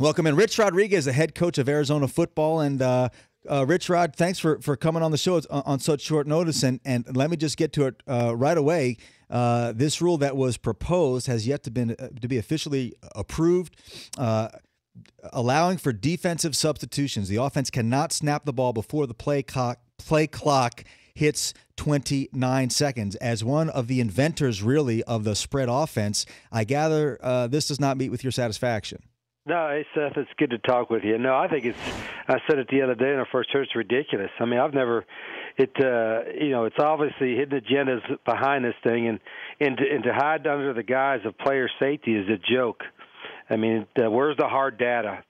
Welcome in. Rich Rodriguez, the head coach of Arizona football. And Rich Rod, thanks for coming on the show on such short notice. And let me just get to it right away. This rule that was proposed has yet to be officially approved, allowing for defensive substitutions. The offense cannot snap the ball before the play clock hits 29 seconds. As one of the inventors, really, of the spread offense, I gather this does not meet with your satisfaction. No, hey, Seth, it's good to talk with you. No, I think I said it the other day in our first show, it's ridiculous. I mean, it's obviously hidden agendas behind this thing, and to hide under the guise of player safety is a joke. I mean, where's the hard data?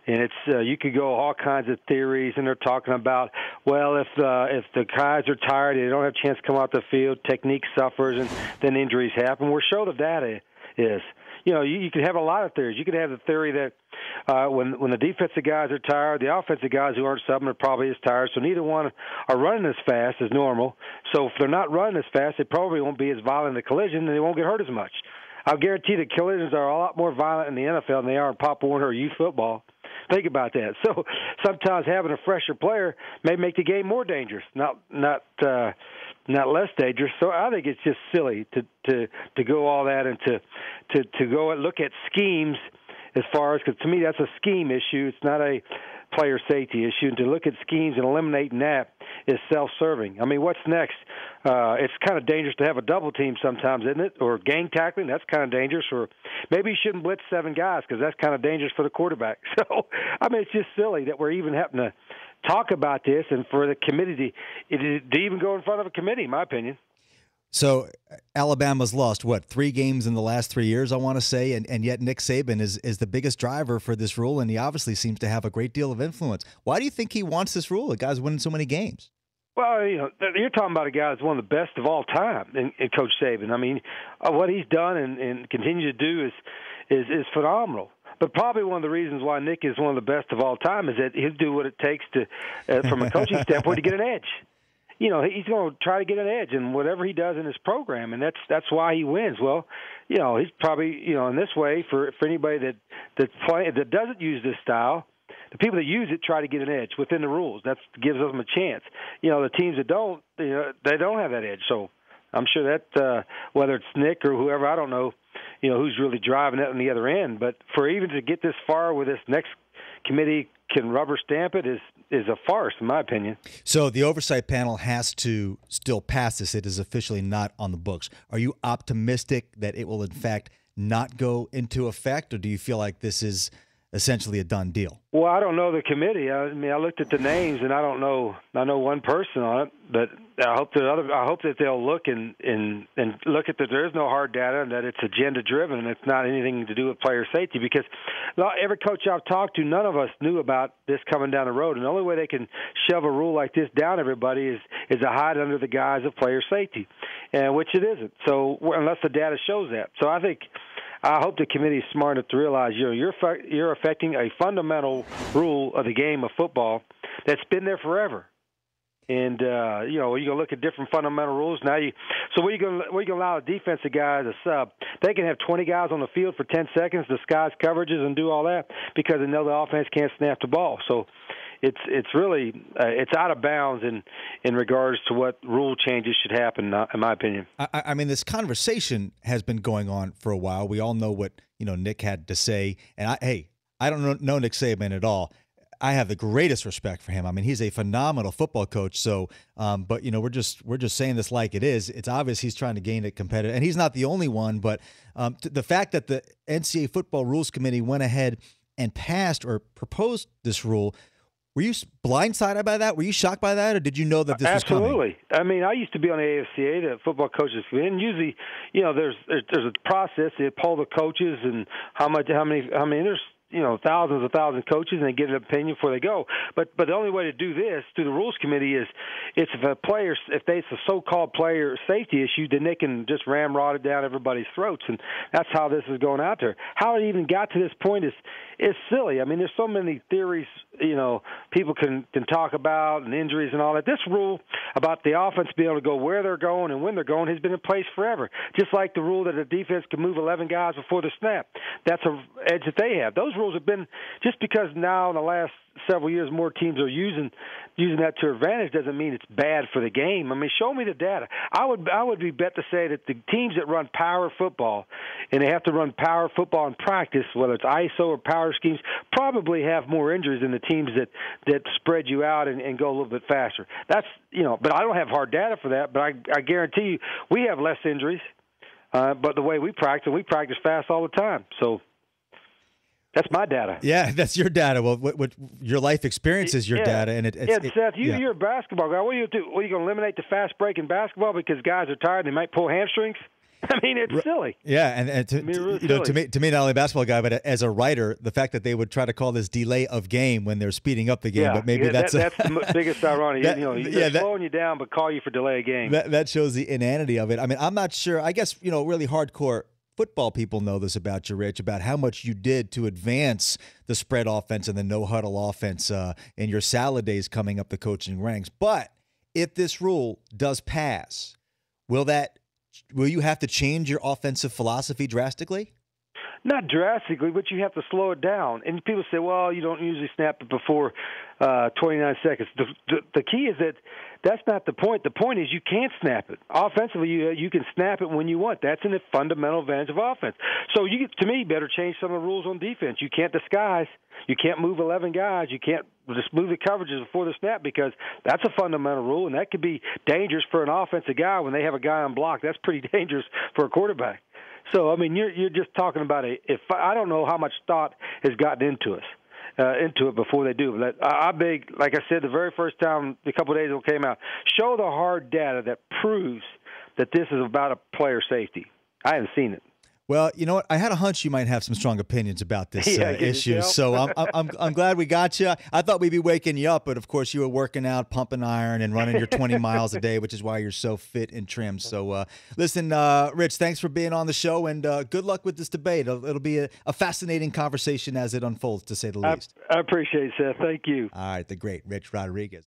And it's you could go all kinds of theories, and they're talking about, well, if the guys are tired, they don't have a chance to come out the field, technique suffers, and then injuries happen. We're sure the data is. You could have a lot of theories. You could have the theory that when the defensive guys are tired, the offensive guys who aren't subbing are probably as tired, so neither one are running as fast as normal. So if they're not running as fast, they probably won't be as violent in the collision, and they won't get hurt as much. I'll guarantee the collisions are a lot more violent in the NFL than they are in Pop Warner or youth football. Think about that. So sometimes having a fresher player may make the game more dangerous, not less dangerous. So I think it's just silly to go all that and to go and look at schemes as far as, because to me that's a scheme issue. It's not a player safety issue. And to look at schemes and eliminating that is self-serving. I mean, what's next? It's kind of dangerous to have a double team sometimes, isn't it? Or gang tackling, that's kind of dangerous. Or maybe you shouldn't blitz 7 guys because that's kind of dangerous for the quarterback. So, I mean, it's just silly that we're even having to talk about this and for the committee to even go in front of a committee, in my opinion. So Alabama's lost, 3 games in the last 3 years, I want to say, and yet Nick Saban is the biggest driver for this rule, and he obviously seems to have a great deal of influence. Why do you think he wants this rule? The guy's winning so many games. Well, you're talking about a guy that's one of the best of all time in Coach Saban. I mean, what he's done and continues to do is phenomenal. But probably one of the reasons why Nick is one of the best of all time is that he'll do what it takes to, from a coaching standpoint, to get an edge. He's going to try to get an edge in whatever he does in his program, and that's why he wins. Well, he's probably, in this way, for anybody that doesn't use this style, the people that use it try to get an edge within the rules. That gives them a chance. The teams that don't, they don't have that edge. So I'm sure that whether it's Nick or whoever, I don't know, who's really driving it on the other end. But for even to get this far with this next committee can rubber stamp it is a farce, in my opinion. So the oversight panel has to still pass this. It is officially not on the books. Are you optimistic that it will, in fact, not go into effect, or do you feel like this is essentially a done deal? Well, I don't know the committee. I mean, I looked at the names, and I don't know. I know one person on it, but I hope that they'll look and look at that there is no hard data and that it's agenda driven and it's not anything to do with player safety. Because every coach I've talked to, none of us knew about this coming down the road, and the only way they can shove a rule like this down everybody is to hide under the guise of player safety, and which it isn't. So unless the data shows that, so I hope the committee is smart enough to realize you're affecting a fundamental rule of the game of football that's been there forever. And you can look at different fundamental rules now. So what are you going to allow a defensive guy to sub? They can have 20 guys on the field for 10 seconds, disguise coverages, and do all that because they know the offense can't snap the ball. So it's really it's out of bounds in regards to what rule changes should happen, in my opinion. I mean, this conversation has been going on for a while. We all know what Nick had to say, and I don't know Nick Saban at all. I have the greatest respect for him. I mean, he's a phenomenal football coach. So, but we're just saying this like it is. It's obvious he's trying to gain it competitive, and he's not the only one. But the fact that the NCAA Football Rules Committee went ahead and passed or proposed this rule. Were you blindsided by that? Were you shocked by that, or did you know that this was coming? Absolutely. I mean, I used to be on the AFCA, the Football Coaches Committee, and usually, there's a process. They poll the coaches and how many. There's thousands of coaches, and they get an opinion before they go. But the only way to do this through the Rules Committee is it's if it's a so-called player safety issue, then they can just ramrod it down everybody's throats, and that's how this is going out there. How it even got to this point is silly. I mean, there's so many theories, people can talk about and injuries and all that. This rule about the offense being able to go where they're going and when they're going has been in place forever. Just like the rule that a defense can move 11 guys before the snap. That's an edge that they have. Those rules rules have been just because now in the last several years more teams are using that to advantage doesn't mean it's bad for the game. I mean, show me the data. I would be bet to say that the teams that run power football and they have to run power football in practice, whether it's ISO or power schemes, probably have more injuries than the teams that spread you out and go a little bit faster. That's but I don't have hard data for that. But I guarantee you we have less injuries. But the way we practice fast all the time. So that's my data. Yeah, that's your data. Well, what your life experience is your data, and Seth, you're a basketball guy. What do you do? What, are you going to eliminate the fast break in basketball because guys are tired and they might pull hamstrings? I mean, it's silly. Yeah, and to me, not only a basketball guy, but as a writer, the fact that they would try to call this delay of game when they're speeding up the game, but maybe that's the biggest irony. They're slowing you down, but call you for delay of game. That shows the inanity of it. I mean, I'm not sure. I guess really hardcore football people know this about you, Rich, about how much you did to advance the spread offense and the no-huddle offense in your salad days coming up the coaching ranks. But if this rule does pass, will you have to change your offensive philosophy drastically? Not drastically, but you have to slow it down. And people say, well, you don't usually snap it before 29 seconds. The key is that that's not the point. The point is you can't snap it. Offensively, you can snap it when you want. That's a fundamental advantage of offense. So to me, better change some of the rules on defense. You can't disguise. You can't move 11 guys. You can't just move the coverages before the snap because that's a fundamental rule, and that could be dangerous for an offensive guy when they have a guy on block. That's pretty dangerous for a quarterback. So, I mean, you're just talking about if I don't know how much thought has gotten into it before they do. But I beg, like I said, the very first time, a couple of days ago it came out, show the hard data that proves that this is about a player safety. I haven't seen it. Well, you know what? I had a hunch you might have some strong opinions about this issue, so I'm glad we got you. I thought we'd be waking you up, but of course you were working out, pumping iron, and running your 20 miles a day, which is why you're so fit and trim. So, listen, Rich, thanks for being on the show, and good luck with this debate. It'll be a fascinating conversation as it unfolds, to say the least. I appreciate it, Seth. Thank you. All right, the great Rich Rodriguez.